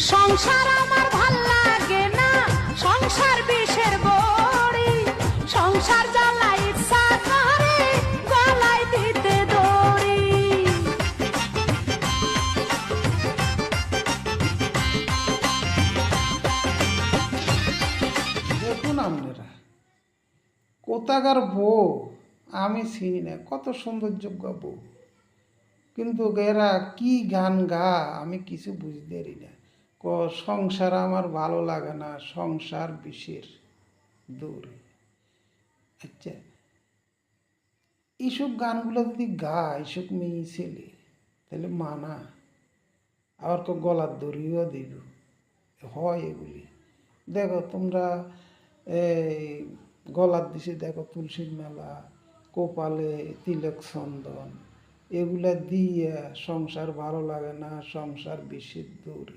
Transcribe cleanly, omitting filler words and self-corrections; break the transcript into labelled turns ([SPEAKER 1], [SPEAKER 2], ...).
[SPEAKER 1] সংসার আমার ভাল লাগে না, সংসার বিষের বড়ি, সংসার জ্বালাই ইচ্ছা করে গলায় দিতে দড়ি।
[SPEAKER 2] দেখুন আপনারা কোথাকার বউ আমি চিনি না, কত সৌন্দর্যজ্ঞ বউ, কিন্তু এরা কি গান গা আমি কিছু বুঝতে পারি না। সংসার আমার ভালো লাগে না, সংসার বিষের দৌড়ে। আচ্ছা, এইসব গানগুলো যদি গায় এইসব মেয়ে ছেলে তাহলে মানা, আবার তো গলার দড়িও দিল হয় এগুলি। দেখো তোমরা এই গলার দিছে দেখো তুলসীর মেলা, কপালে তিলক চন্দন, এগুলা দিয়ে সংসার ভালো লাগে না, সংসার বিষের দৌড়।